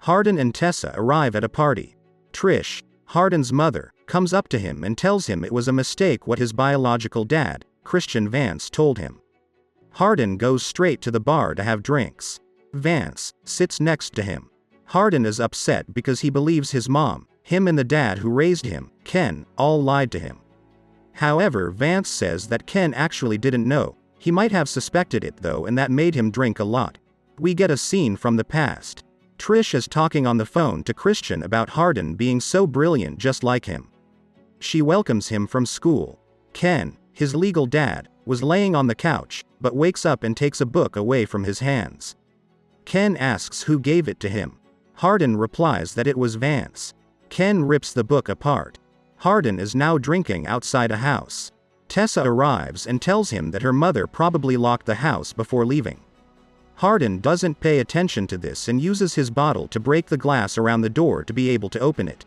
Hardin and Tessa arrive at a party. Trish, Hardin's mother, comes up to him and tells him it was a mistake what his biological dad, Christian Vance, told him. Hardin goes straight to the bar to have drinks. Vance sits next to him. Hardin is upset because he believes his mom, him and the dad who raised him, Ken, all lied to him. However, Vance says that Ken actually didn't know. He might have suspected it though, and that made him drink a lot. We get a scene from the past. Trish is talking on the phone to Christian about Hardin being so brilliant just like him. She welcomes him from school. Ken, his legal dad, was laying on the couch, but wakes up and takes a book away from his hands. Ken asks who gave it to him. Hardin replies that it was Vance. Ken rips the book apart. Hardin is now drinking outside a house. Tessa arrives and tells him that her mother probably locked the house before leaving. Hardin doesn't pay attention to this and uses his bottle to break the glass around the door to be able to open it.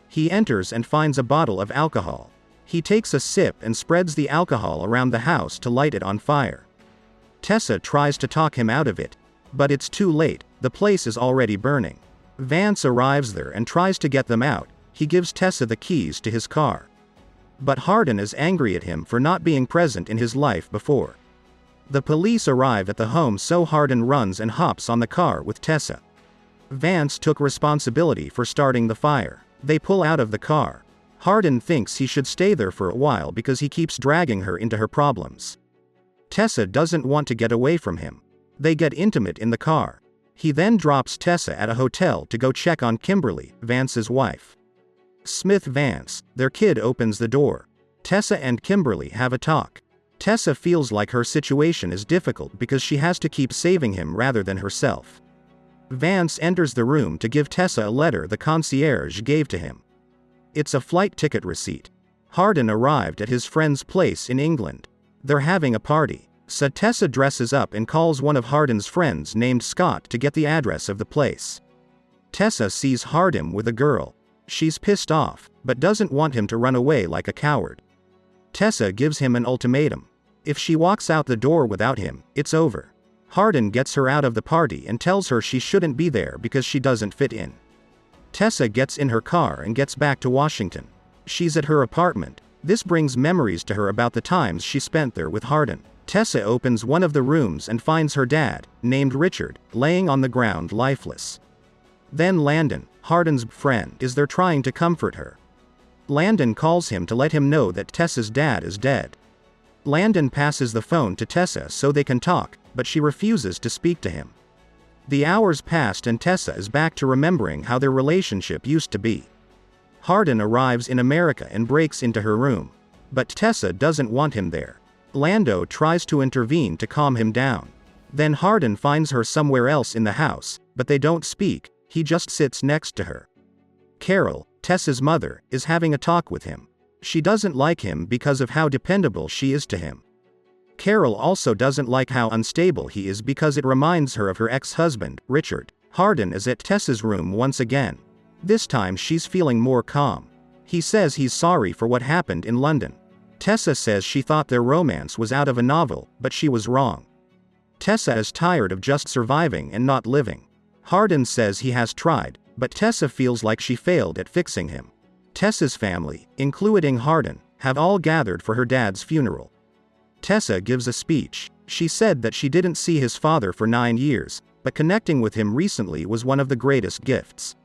He enters and finds a bottle of alcohol. He takes a sip and spreads the alcohol around the house to light it on fire. Tessa tries to talk him out of it, but it's too late, the place is already burning. Vance arrives there and tries to get them out. He gives Tessa the keys to his car. But Hardin is angry at him for not being present in his life before. The police arrive at the home, so Hardin runs and hops on the car with Tessa. Vance took responsibility for starting the fire. They pull out of the car. Hardin thinks he should stay there for a while because he keeps dragging her into her problems. Tessa doesn't want to get away from him. They get intimate in the car. He then drops Tessa at a hotel to go check on Kimberly, Vance's wife. Smith Vance, their kid, opens the door. Tessa and Kimberly have a talk. Tessa feels like her situation is difficult because she has to keep saving him rather than herself. Vance enters the room to give Tessa a letter the concierge gave to him. It's a flight ticket receipt. Hardin arrived at his friend's place in England. They're having a party, so Tessa dresses up and calls one of Hardin's friends named Scott to get the address of the place. Tessa sees Hardin with a girl. She's pissed off, but doesn't want him to run away like a coward. Tessa gives him an ultimatum. If she walks out the door without him, it's over. Hardin gets her out of the party and tells her she shouldn't be there because she doesn't fit in. Tessa gets in her car and gets back to Washington. She's at her apartment. This brings memories to her about the times she spent there with Hardin. Tessa opens one of the rooms and finds her dad, named Richard, laying on the ground lifeless. Then Landon, Hardin's friend, is there trying to comfort her. Landon calls him to let him know that Tessa's dad is dead. Landon passes the phone to Tessa so they can talk, but she refuses to speak to him. The hours passed and Tessa is back to remembering how their relationship used to be. Hardin arrives in America and breaks into her room. But Tessa doesn't want him there. Lando tries to intervene to calm him down. Then Hardin finds her somewhere else in the house, but they don't speak, he just sits next to her. Carol, Tessa's mother, is having a talk with him. She doesn't like him because of how dependable she is to him. Carol also doesn't like how unstable he is because it reminds her of her ex-husband, Richard. Hardin is at Tessa's room once again. This time she's feeling more calm. He says he's sorry for what happened in London. Tessa says she thought their romance was out of a novel, but she was wrong. Tessa is tired of just surviving and not living. Hardin says he has tried, but Tessa feels like she failed at fixing him. Tessa's family, including Hardin, have all gathered for her dad's funeral. Tessa gives a speech. She said that she didn't see his father for 9 years, but connecting with him recently was one of the greatest gifts.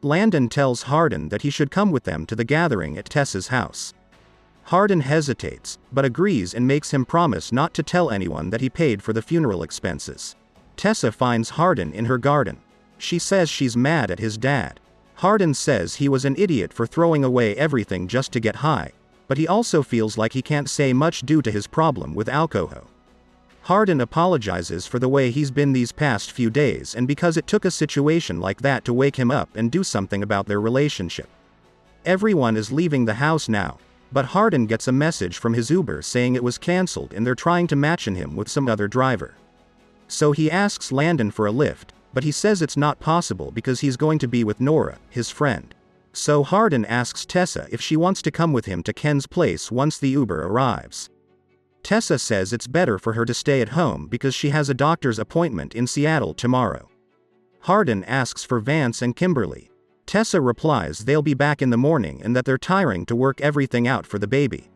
Landon tells Hardin that he should come with them to the gathering at Tessa's house. Hardin hesitates, but agrees and makes him promise not to tell anyone that he paid for the funeral expenses. Tessa finds Hardin in her garden. She says she's mad at his dad. Hardin says he was an idiot for throwing away everything just to get high, but he also feels like he can't say much due to his problem with alcohol. Hardin apologizes for the way he's been these past few days and because it took a situation like that to wake him up and do something about their relationship. Everyone is leaving the house now, but Hardin gets a message from his Uber saying it was cancelled and they're trying to match him with some other driver. So he asks Landon for a lift, but he says it's not possible because he's going to be with Nora, his friend. So Hardin asks Tessa if she wants to come with him to Ken's place once the Uber arrives. Tessa says it's better for her to stay at home because she has a doctor's appointment in Seattle tomorrow. Hardin asks for Vance and Kimberly. Tessa replies they'll be back in the morning and that they're tiring to work everything out for the baby.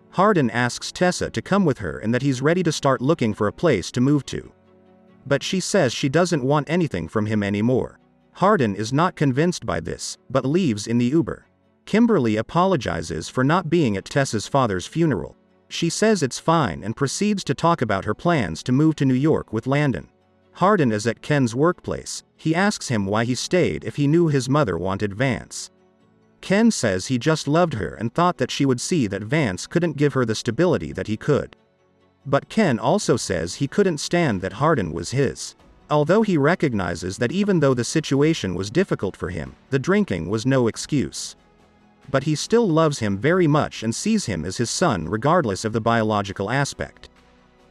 Hardin asks Tessa to come with her and that he's ready to start looking for a place to move to. But she says she doesn't want anything from him anymore. Hardin is not convinced by this, but leaves in the Uber. Kimberly apologizes for not being at Tessa's father's funeral. She says it's fine and proceeds to talk about her plans to move to New York with Landon. Hardin is at Ken's workplace. He asks him why he stayed if he knew his mother wanted Vance. Ken says he just loved her and thought that she would see that Vance couldn't give her the stability that he could. But Ken also says he couldn't stand that Hardin was his. Although he recognizes that even though the situation was difficult for him, the drinking was no excuse. But he still loves him very much and sees him as his son regardless of the biological aspect.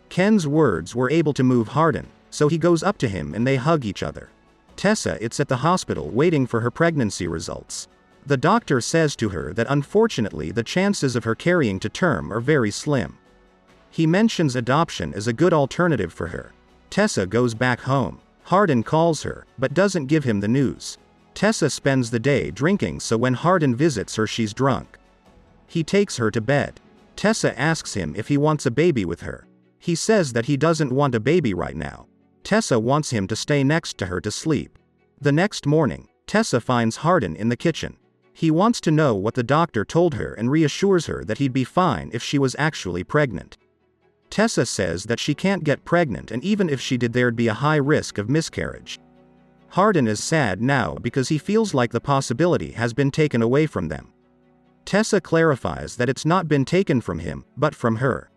Ken's words were able to move Hardin, so he goes up to him and they hug each other. Tessa is at the hospital waiting for her pregnancy results. The doctor says to her that unfortunately the chances of her carrying to term are very slim. He mentions adoption as a good alternative for her. Tessa goes back home. Hardin calls her, but doesn't give him the news. Tessa spends the day drinking, so when Hardin visits her she's drunk. He takes her to bed. Tessa asks him if he wants a baby with her. He says that he doesn't want a baby right now. Tessa wants him to stay next to her to sleep. The next morning, Tessa finds Hardin in the kitchen. He wants to know what the doctor told her and reassures her that he'd be fine if she was actually pregnant. Tessa says that she can't get pregnant and even if she did there'd be a high risk of miscarriage. Hardin is sad now because he feels like the possibility has been taken away from them. Tessa clarifies that it's not been taken from him, but from her.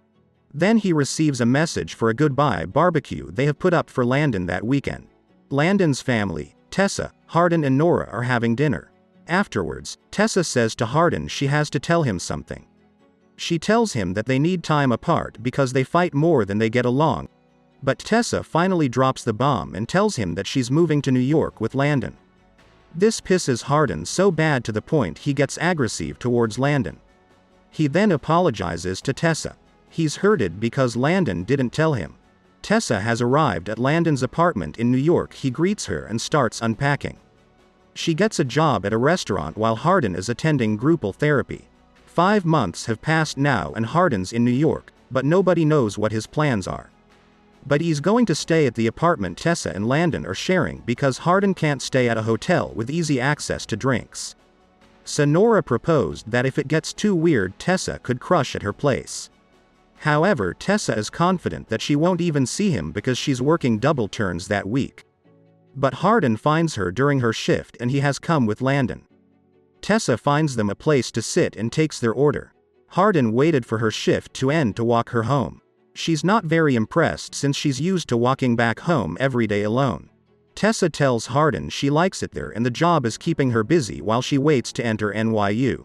Then he receives a message for a goodbye barbecue they have put up for Landon that weekend. Landon's family, Tessa, Hardin and Nora are having dinner. Afterwards, Tessa says to Hardin she has to tell him something. She tells him that they need time apart because they fight more than they get along. But Tessa finally drops the bomb and tells him that she's moving to New York with Landon. This pisses Hardin so bad to the point he gets aggressive towards Landon. He then apologizes to Tessa. He's hurted because Landon didn't tell him. Tessa has arrived at Landon's apartment in New York. He greets her and starts unpacking. She gets a job at a restaurant while Hardin is attending groupal therapy. 5 months have passed now and Hardin's in New York, but nobody knows what his plans are. But he's going to stay at the apartment Tessa and Landon are sharing because Hardin can't stay at a hotel with easy access to drinks. Sonora proposed that if it gets too weird Tessa could crush at her place. However, Tessa is confident that she won't even see him because she's working double turns that week. But Hardin finds her during her shift and he has come with Landon. Tessa finds them a place to sit and takes their order. Hardin waited for her shift to end to walk her home. She's not very impressed since she's used to walking back home every day alone. Tessa tells Hardin she likes it there and the job is keeping her busy while she waits to enter NYU.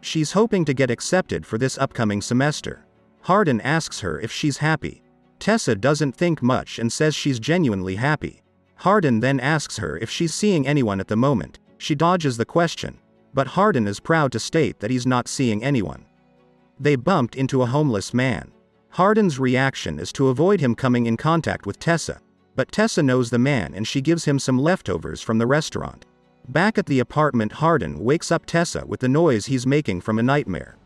She's hoping to get accepted for this upcoming semester. Hardin asks her if she's happy. Tessa doesn't think much and says she's genuinely happy. Hardin then asks her if she's seeing anyone at the moment. She dodges the question, but Hardin is proud to state that he's not seeing anyone. They bumped into a homeless man. Hardin's reaction is to avoid him coming in contact with Tessa, but Tessa knows the man and she gives him some leftovers from the restaurant. Back at the apartment, Hardin wakes up Tessa with the noise he's making from a nightmare.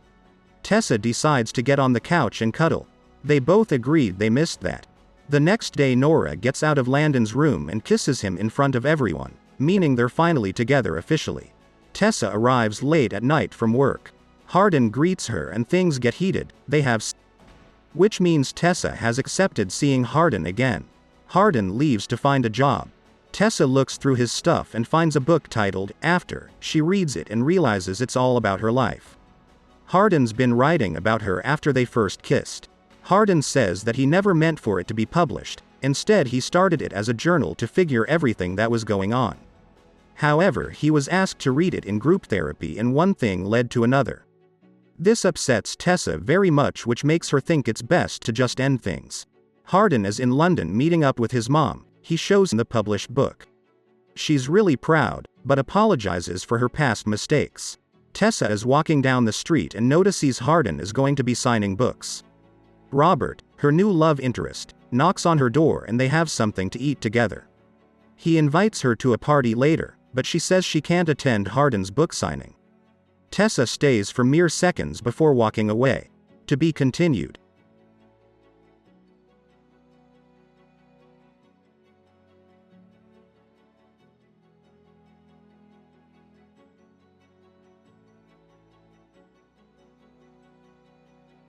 Tessa decides to get on the couch and cuddle. They both agreed they missed that. The next day Nora gets out of Landon's room and kisses him in front of everyone, meaning they're finally together officially. Tessa arrives late at night from work. Hardin greets her and things get heated. They have which means Tessa has accepted seeing Hardin again. Hardin leaves to find a job. Tessa looks through his stuff and finds a book titled After. She reads it and realizes it's all about her life. Hardin's been writing about her after they first kissed. Hardin says that he never meant for it to be published. Instead, he started it as a journal to figure everything that was going on. However, he was asked to read it in group therapy and one thing led to another. This upsets Tessa very much, which makes her think it's best to just end things. Hardin is in London meeting up with his mom. He shows the published book. She's really proud, but apologizes for her past mistakes. Tessa is walking down the street and notices Hardin is going to be signing books. Robert, her new love interest, knocks on her door and they have something to eat together. He invites her to a party later, but she says she can't attend Hardin's book signing. Tessa stays for mere seconds before walking away. To be continued.